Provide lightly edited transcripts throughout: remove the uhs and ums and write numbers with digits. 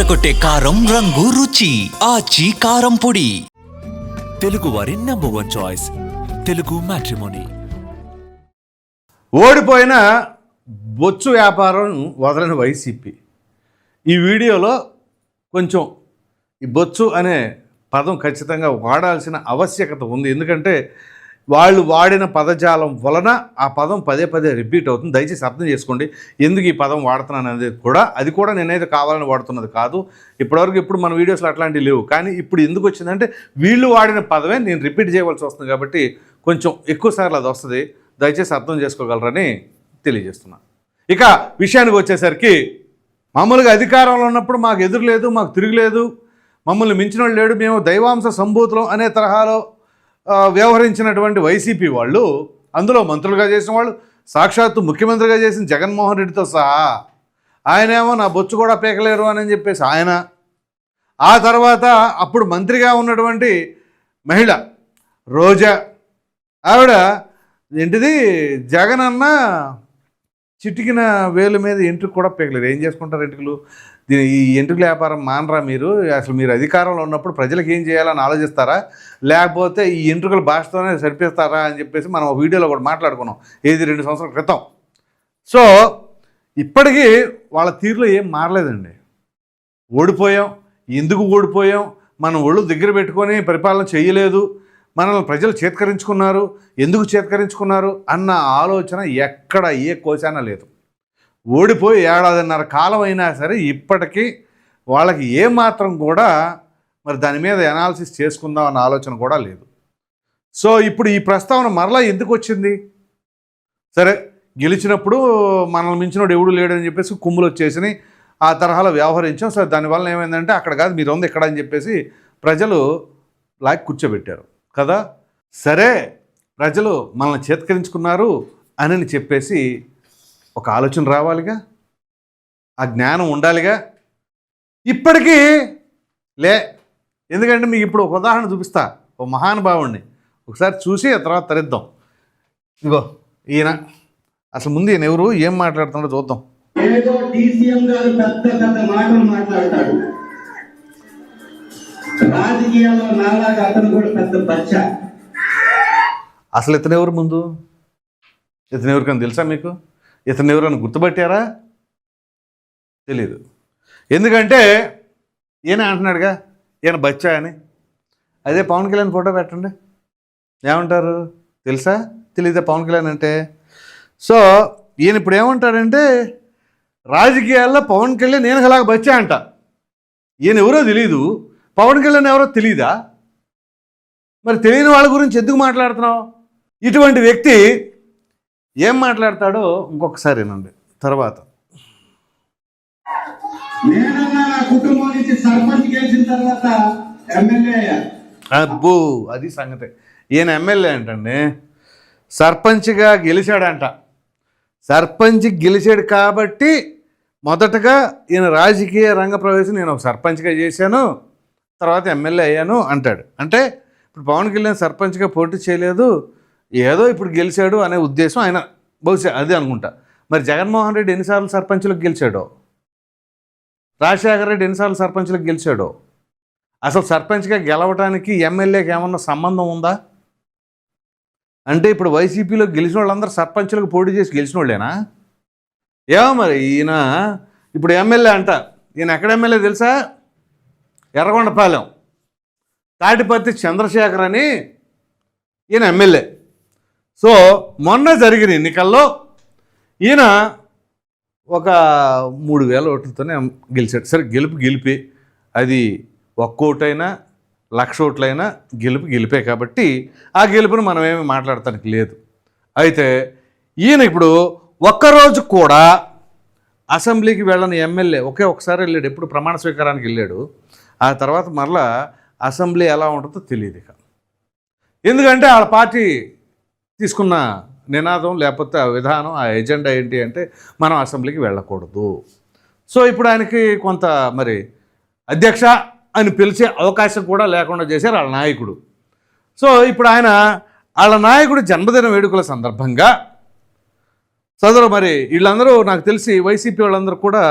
అదరకొట్టే కారం రంగు రుచి ఆచి కారం పొడి. తెలుగు వారి #1 చాయిస్ తెలుగు మ్యాట్రిమోనీ. ఓడిపోయిన బొచ్చు వ్యాపారం వదలని వైసీపీ. ఈ వీడియోలో కొంచెం ఈ బొచ్చు అనే పదం ఖచ్చితంగా వాడాల్సిన ఆవశ్యకత ఉంది. ఎందుకంటే వాళ్ళు వాడిన పదజాలం వలన ఆ పదం పదే పదే రిపీట్ అవుతుంది. దయచేసి అర్థం చేసుకోండి ఎందుకు ఈ పదం వాడుతున్నాను అనేది కూడా. అది కూడా నేనైతే కావాలని వాడుతున్నది కాదు. ఇప్పటివరకు ఇప్పుడు మన వీడియోస్లో అట్లాంటివి లేవు. కానీ ఇప్పుడు ఎందుకు వచ్చిందంటే వీళ్ళు వాడిన పదమే నేను రిపీట్ చేయవలసి వస్తుంది కాబట్టి కొంచెం ఎక్కువసార్లు అది వస్తుంది. దయచేసి అర్థం చేసుకోగలరని తెలియజేస్తున్నాను. ఇక విషయానికి వచ్చేసరికి మామూలుగా అధికారంలో ఉన్నప్పుడు మాకు ఎదురు లేదు, మాకు తిరుగులేదు, మమ్మల్ని మించిన వాళ్ళు లేడు, మేము దైవాంశ సంభూతులం అనే తరహాలో వ్యవహరించినటువంటి వైసీపీ వాళ్ళు, అందులో మంత్రులుగా చేసిన వాళ్ళు, సాక్షాత్తు ముఖ్యమంత్రిగా చేసిన జగన్మోహన్ రెడ్డితో సహా ఆయనేమో నా బొచ్చు కూడా పీకలేరు అని చెప్పేసి ఆయన, ఆ తర్వాత అప్పుడు మంత్రిగా ఉన్నటువంటి మహిళ రోజా, ఆవిడ ఏంటిది జగన్ అన్న చిటికిన వేలు మీద ఎంట్రుకు కూడా పీకలేరు. ఏం చేసుకుంటారు ఎంట్రుకలు? ఈ ఎంట్రుకల వ్యాపారం మానరా మీరు? అసలు మీరు అధికారంలో ఉన్నప్పుడు ప్రజలకు ఏం చేయాలని ఆలోచిస్తారా, లేకపోతే ఈ ఎంట్రుకల భాషతోనే సరిపిస్తారా అని చెప్పేసి మనం వీడియోలో కూడా మాట్లాడుకున్నాం, ఏది 2 సంవత్సరాల క్రితం. సో ఇప్పటికీ వాళ్ళ తీరులో ఏం మారలేదండి. ఓడిపోయాం, ఎందుకు ఓడిపోయాం, మనం ఒళ్ళు దగ్గర పెట్టుకొని పరిపాలన చేయలేదు, మనల్ని ప్రజలు చేత్కరించుకున్నారు, ఎందుకు చేత్కరించుకున్నారు అన్న ఆలోచన ఎక్కడ ఏ కోశాన లేదు. ఓడిపోయి 1.5 ఏళ్ల కాలం అయినా సరే ఇప్పటికీ వాళ్ళకి ఏమాత్రం కూడా మరి దాని మీద అనాలిసిస్ చేసుకుందాం అన్న ఆలోచన కూడా లేదు. సో ఇప్పుడు ఈ ప్రస్తావన మరలా ఎందుకు వచ్చింది? సరే గెలిచినప్పుడు మనల్ని మించినోడు ఎవడు లేడని చెప్పేసి కుమ్ములు వచ్చేసి ఆ తరహాలో వ్యవహరించాం. సరే దానివల్ల ఏమైందంటే అక్కడ కాదు మీరు ఉంది ఎక్కడ అని చెప్పేసి ప్రజలు లాగి కూర్చోబెట్టారు కదా. సరే ప్రజలు మనల్ని చేత్కరించుకున్నారు అని చెప్పేసి ఒక ఆలోచన రావాలిగా, ఆ జ్ఞానం ఉండాలిగా. ఇప్పటికీ లే. ఎందుకంటే మీకు ఇప్పుడు ఒక ఉదాహరణ చూపిస్తా, ఓ మహానుభావుడిని ఒకసారి చూసి ఆ తర్వాత తరిద్దాం. ఇగో ఈయన, అసలు ముందు ఈయన ఎవరు, ఏం మాట్లాడుతున్నాడో చూద్దాం. ఏదో డీసీఎం గారు పెద్ద పెద్ద మాటలు మాట్లాడతాడు, రాజకీయాల్లో నాలాగా అతను కూడా పెద్ద బచ్చ. అసలు ఇతను ఎవరు? ముందు ఇతను ఎవరికైనా తెలుసా మీకు? ఇతను ఎవరైనా గుర్తుపట్టారా? తెలీదు. ఎందుకంటే ఈయన అంటున్నాడుగా ఈయన బచ్చా అని. అదే పవన్ కళ్యాణ్ ఫోటో పెట్టండి, ఏమంటారు? తెలుసా తెలీదా పవన్ కళ్యాణ్ అంటే? సో ఈయన ఇప్పుడు ఏమంటాడంటే రాజకీయాల్లో పవన్ కళ్యాణ్ నేను అలాగ బచ్చా అంట. ఈయన ఎవరో తెలీదు, పవన్ కళ్యాణ్ ఎవరో తెలీదా? మరి తెలియని వాళ్ళ గురించి ఎందుకు మాట్లాడుతున్నావు? ఇటువంటి వ్యక్తి ఏం మాట్లాడతాడో ఇంకొకసారి వినండి తర్వాత. అబ్బో అది సంగతి. ఈయన ఎమ్మెల్యే అంటండి, సర్పంచ్గా గెలిచాడంట. సర్పంచ్ గెలిచాడు కాబట్టి మొదటగా ఈయన రాజకీయ రంగ ప్రవేశం నేను ఒక సర్పంచ్గా చేశాను, తర్వాత ఎమ్మెల్యే అయ్యాను అంటాడు. అంటే ఇప్పుడు పవన్ కళ్యాణ్ సర్పంచ్గా పోటీ చేయలేదు, ఏదో ఇప్పుడు గెలిచాడు అనే ఉద్దేశం ఆయన బహుశా అదే అనుకుంటా. మరి జగన్మోహన్ రెడ్డి ఎన్నిసార్లు సర్పంచులకు గెలిచాడో, రాజశేఖర రెడ్డి ఎన్నిసార్లు సర్పంచులకు గెలిచాడో, అసలు సర్పంచ్గా గెలవడానికి ఎమ్మెల్యేకి ఏమన్నా సంబంధం ఉందా? అంటే ఇప్పుడు వైసీపీలో గెలిచిన వాళ్ళందరూ సర్పంచులకు పోటీ చేసి గెలిచిన వాళ్ళేనా? ఏమో మరి. ఈయన ఇప్పుడు ఎమ్మెల్యే అంట. ఈయన ఎక్కడ ఎమ్మెల్యే తెలుసా? ఎర్రగొండపాలెం తాటిపర్తి చంద్రశేఖర్ అని ఈయన ఎమ్మెల్యే. సో మొన్న జరిగిన ఎన్నికల్లో ఈయన ఒక 3,000 ఓట్లతోనే గెలిచాడు. సరే గెలిపి అది 1 ఓటైనా 1,00,000 ఓట్లైనా గెలిపే కాబట్టి ఆ గెలుపును మనం ఏమి మాట్లాడటానికి లేదు. అయితే ఈయన ఇప్పుడు ఒక్కరోజు కూడా అసెంబ్లీకి వెళ్ళని ఎమ్మెల్యే ఒకసారి వెళ్ళాడు. ఎప్పుడు ప్రమాణ స్వీకారానికి వెళ్ళాడు. ఆ తర్వాత మరలా అసెంబ్లీ ఎలా ఉంటుందో తెలియదు ఇక. ఎందుకంటే వాళ్ళ పార్టీ తీసుకున్న నినాదం లేకపోతే ఆ విధానం, ఆ ఎజెండా ఏంటి అంటే మనం అసెంబ్లీకి వెళ్ళకూడదు. సో ఇప్పుడు ఆయనకి కొంత మరి అధ్యక్ష అని పిలిచే అవకాశం కూడా లేకుండా చేశారు వాళ్ళ నాయకుడు. సో ఇప్పుడు ఆయన వాళ్ళ నాయకుడు జన్మదిన వేడుకల సందర్భంగా సదరు మరి వీళ్ళందరూ నాకు తెలిసి వైసీపీ వాళ్ళందరూ కూడా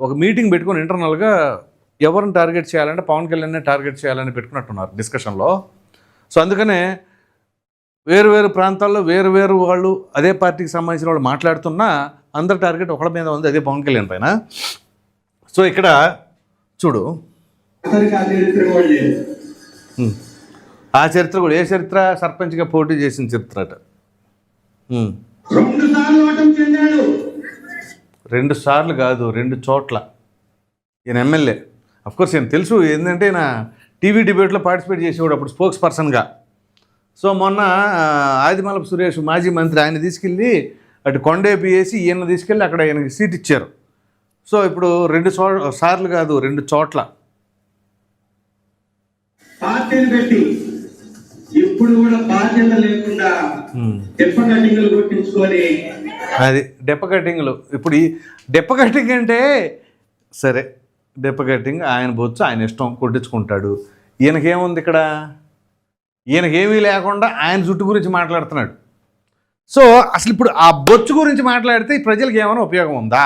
ఒక మీటింగ్ పెట్టుకొని ఇంటర్నల్గా ఎవరిని టార్గెట్ చేయాలంటే పవన్ కళ్యాణ్ని టార్గెట్ చేయాలని పెట్టుకున్నట్టున్నారు డిస్కషన్లో. సో అందుకనే వేరు ప్రాంతాల్లో వేరు వాళ్ళు అదే పార్టీకి సంబంధించిన వాళ్ళు మాట్లాడుతున్నా అందరి టార్గెట్ ఒకళ్ళ మీద ఉంది, అదే పవన్ కళ్యాణ్ పైన. సో ఇక్కడ చూడు, ఆ చరిత్ర కూడా ఏ చరిత్ర? సర్పంచ్గా పోటీ చేసిన చరిత్ర అట. 2 సార్లు కాదు, 2 చోట్ల ఈయన ఎమ్మెల్యే. అఫ్కోర్స్ ఈయన తెలుసు, ఏంటంటే ఈయన టీవీ డిబేట్లో పార్టిసిపేట్ చేసేవాడు అప్పుడు స్పోక్స్ పర్సన్గా. సో మొన్న ఆదిమలపు సురేష్ మాజీ మంత్రి ఆయన తీసుకెళ్ళి అటు కొండేపి వేసి ఈయన తీసుకెళ్ళి అక్కడ ఈయనకి సీట్ ఇచ్చారు. సో ఇప్పుడు 2 సార్లు కాదు, 2 చోట్ల పార్టీని పెట్టి ఇప్పుడు కూడా బాధ్యత లేకుండా డెప్ప కటింగ్లు కొట్టించుకొని, అది డెప్ప కటింగ్లు. ఇప్పుడు ఈ డెప్ప కటింగ్ అంటే సరే, డెప్ప కటింగ్ ఆయన బొచ్చు ఆయన ఇష్టం, కొట్టించుకుంటాడు. ఈయనకేముంది ఇక్కడ? ఈయనకేమీ లేకుండా ఆయన జుట్టు గురించి మాట్లాడుతున్నాడు. సో అసలు ఇప్పుడు ఆ బొచ్చు గురించి మాట్లాడితే ఈ ప్రజలకు ఏమైనా ఉపయోగం ఉందా?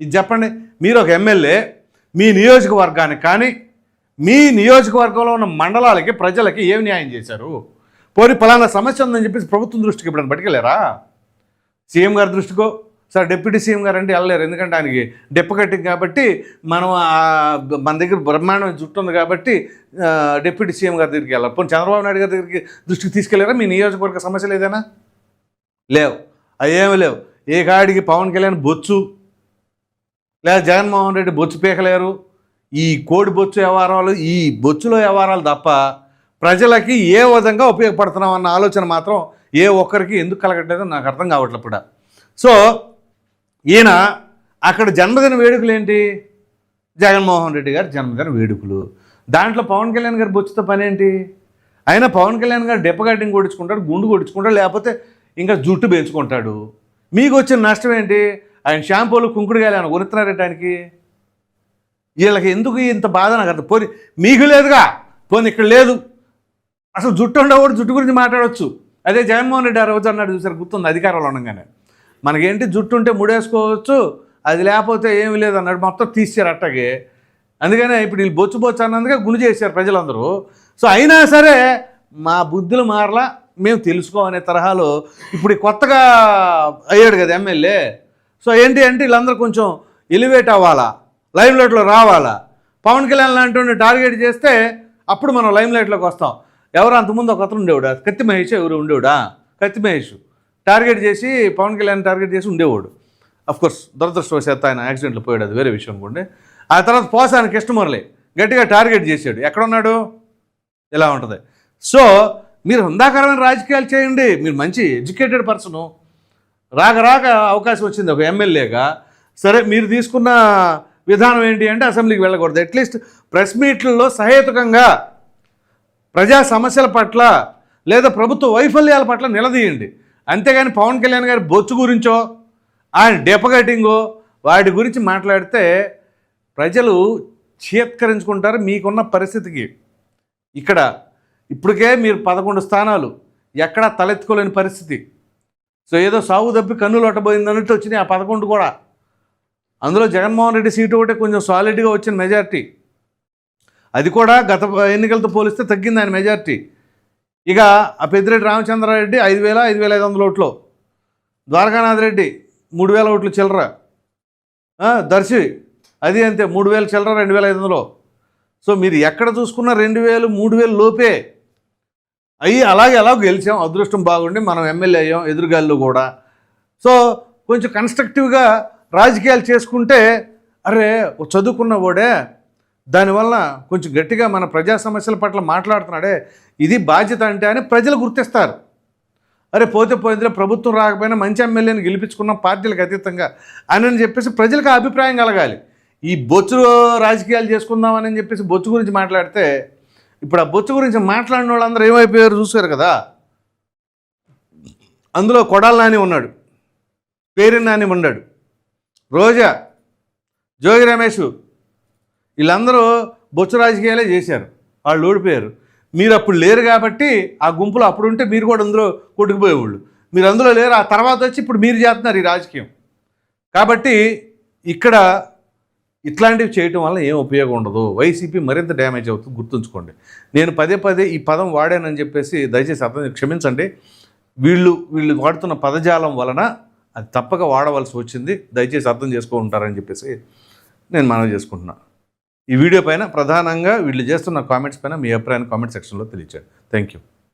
ఇది చెప్పండి. మీరు ఒక ఎమ్మెల్యే, మీ నియోజకవర్గానికి కానీ మీ నియోజకవర్గంలో ఉన్న మండలాలకి ప్రజలకి ఏమి న్యాయం చేశారు? పోనీ పలానా సమస్య ఉందని చెప్పేసి ప్రభుత్వం దృష్టికి ఇప్పుడు పట్టుకెళ్ళారా? సీఎం గారి దృష్టికో, సార్ డిప్యూటీ సీఎం గారు అంటే వెళ్ళలేరు, ఎందుకంటే ఆయనకి డెప్ప కట్టింగ్ కాబట్టి మనం మన దగ్గర బ్రహ్మాండమైన జుట్టు ఉంది కాబట్టి డిప్యూటీ సీఎం గారి దగ్గరికి వెళ్ళాలి. పోనీ చంద్రబాబు నాయుడు గారి దగ్గరికి దృష్టికి తీసుకెళ్ళారా? మీ నియోజకవర్గ సమస్యలు ఏదైనా లేవు, అవి ఏమి లేవు. ఏ కాడికి పవన్ కళ్యాణ్ బొచ్చు లేదా జగన్మోహన్ రెడ్డి బొచ్చు పీకలేరు. ఈ కోడి బొచ్చు వ్యవహారాలు, ఈ బొచ్చులో వ్యవహారాలు తప్ప ప్రజలకి ఏ విధంగా ఉపయోగపడుతున్నాం అన్న ఆలోచన మాత్రం ఏ ఒక్కరికి ఎందుకు కలగట్లేదో నాకు అర్థం కావట్లేదు కూడా. సో ఈయన అక్కడ జన్మదిన వేడుకలు ఏంటి? జగన్మోహన్ రెడ్డి గారి జన్మదిన వేడుకలు. దాంట్లో పవన్ కళ్యాణ్ గారి బొచ్చుతో పని ఏంటి? అయినా పవన్ కళ్యాణ్ గారు డెప్ప కటింగ్ కొట్టించుకుంటాడు, గుండు కొట్టించుకుంటాడు, లేకపోతే ఇంకా జుట్టు పెంచుకుంటాడు. మీకు వచ్చిన నష్టం ఏంటి? ఆయన షాంపూలు కుంకుడుగాయలు ఆయన కొనుక్కున్నారంటే ఆయనకి. వీళ్ళకి ఎందుకు ఇంత బాధ నాకు అర్థం. పోనీ మీకు లేదుగా, పోనీ ఇక్కడ లేదు. అసలు జుట్టు ఉండకూడదు, జుట్టు గురించి మాట్లాడవచ్చు. అదే జగన్మోహన్ రెడ్డి ఆ రోజు అన్నాడు చూసారు, గుర్తుంది, అధికారంలో ఉండగానే మనకేంటి జుట్టు ఉంటే ముడేసుకోవచ్చు, అది లేకపోతే ఏమి లేదు అన్నాడు. మొత్తం తీసారు అట్టగే. అందుకనే ఇప్పుడు వీళ్ళు బొచ్చు అన్నందుకే గుండు చేశారు ప్రజలందరూ. సో అయినా సరే మా బుద్ధులు మారలా, మేము తెలుసుకోమనే తరహాలో ఇప్పుడు కొత్తగా అయ్యాడు కదా ఎమ్మెల్యే. సో ఏంటి అంటే వీళ్ళందరూ కొంచెం ఎలివేట్ అవ్వాలా, లైమ్ లైట్లో రావాలా. పవన్ కళ్యాణ్ లాంటి టార్గెట్ చేస్తే అప్పుడు మనం లైమ్ లైట్లోకి వస్తాం. ఎవరు అంతకుముందు ఒక అతను ఉండేవాడు, కత్తి మహేష్ ఎవరు ఉండేవాడా? కత్తి మహేష్ టార్గెట్ చేసి పవన్ కళ్యాణ్ టార్గెట్ చేసి ఉండేవాడు. అఫ్కోర్స్ దురదృష్టవశాత్తు ఆయన యాక్సిడెంట్లో పోయాడు, అది వేరే విషయం కూడా. ఆ తర్వాత పోసాని కృష్ణమురళి గట్టిగా టార్గెట్ చేశాడు. ఎక్కడున్నాడు? ఇలా ఉంటుంది. సో మీరు హుందాకరమైన రాజకీయాలు చేయండి, మీరు మంచి ఎడ్యుకేటెడ్ పర్సను. రాక అవకాశం వచ్చింది ఒక ఎమ్మెల్యేగా. సరే మీరు తీసుకున్న విధానం ఏంటి అంటే అసెంబ్లీకి వెళ్ళకూడదు. అట్లీస్ట్ ప్రెస్ మీట్లలో సహేతుకంగా ప్రజా సమస్యల పట్ల లేదా ప్రభుత్వ వైఫల్యాల పట్ల నిలదీయండి. అంతేగాని పవన్ కళ్యాణ్ గారి బొచ్చు గురించో ఆయన డెపగటింగో వాటి గురించి మాట్లాడితే ప్రజలు చేత్కరించుకుంటారు. మీకున్న పరిస్థితికి ఇక్కడ ఇప్పటికే మీరు 11 స్థానాలు ఎక్కడా తలెత్తుకోలేని పరిస్థితి. సో ఏదో సాగు తప్పి కన్నులు ఒట్టబోయిందన్నట్టు వచ్చినాయి ఆ 11 కూడా. అందులో జగన్మోహన్ రెడ్డి సీటు ఒకటే కొంచెం సాలిడ్గా వచ్చిన మెజార్టీ, అది కూడా గత ఎన్నికలతో పోలిస్తే తగ్గింది ఆయన మెజార్టీ. ఇక ఆ పెద్దిరెడ్డి రామచంద్రారెడ్డి 5,000, 5,500 ఓట్లు, ద్వారకానాథ్ రెడ్డి 3,000 ఓట్లు చిల్లర, దర్శి అది అంతే 3,000 చిల్లర, 2,500. సో మీరు ఎక్కడ చూసుకున్నా 2,000, 3,000 లోపే అయ్యి అలాగ గెలిచాం. అదృష్టం బాగుండి మనం ఎమ్మెల్యే అయ్యాం ఎదురుగాళ్ళు కూడా. సో కొంచెం కన్స్ట్రక్టివ్గా రాజకీయాలు చేసుకుంటే అరే చదువుకున్న వాడే దానివల్ల కొంచెం గట్టిగా మన ప్రజా సమస్యల పట్ల మాట్లాడుతున్నాడే, ఇది బాధ్యత అంటే అని ప్రజలు గుర్తిస్తారు. అరే పోతే పోయిందిలో ప్రభుత్వం రాకపోయినా మంచి ఎమ్మెల్యేని గెలిపించుకున్నాం పార్టీలకు అతీతంగా అని చెప్పేసి ప్రజలకు ఆ అభిప్రాయం కలగాలి. ఈ బొచ్చు రాజకీయాలు చేసుకుందామని చెప్పేసి బొచ్చు గురించి మాట్లాడితే ఇప్పుడు ఆ బొచ్చు గురించి మాట్లాడిన వాళ్ళందరూ ఏమైపోయారు చూశారు కదా. అందులో కొడాల నాని ఉన్నాడు, పేరు నాని ఉన్నాడు, రోజా, జోగి రమేష్, వీళ్ళందరూ బొచ్చు రాజకీయాలే చేశారు. వాళ్ళు ఓడిపోయారు. మీరు అప్పుడు లేరు కాబట్టి ఆ గుంపులో అప్పుడు ఉంటే మీరు కూడా అందులో కొట్టుకుపోయేవాళ్ళు. మీరు అందులో లేరు, ఆ తర్వాత వచ్చి ఇప్పుడు మీరు చేస్తున్నారు ఈ రాజకీయం. కాబట్టి ఇక్కడ ఇట్లాంటివి చేయటం వల్ల ఏం ఉపయోగం ఉండదు. వైసీపీ మరింత డ్యామేజ్ అవుతుంది, గుర్తుంచుకోండి. నేను పదే పదే ఈ పదం వాడానని చెప్పేసి దయచేసి అర్థం క్షమించండి. వీళ్ళు వాడుతున్న పదజాలం వలన అది తప్పక వాడవలసి వచ్చింది. దయచేసి అర్థం చేసుకుంటారని చెప్పేసి నేను మనవి చేసుకుంటున్నా. ఈ వీడియో పైన ప్రధానంగా వీళ్ళు చేస్తున్న కామెంట్స్ పైన మీ అభిప్రాయాన్ని కామెంట్ సెక్షన్లో తెలియచేయండి. Thank you.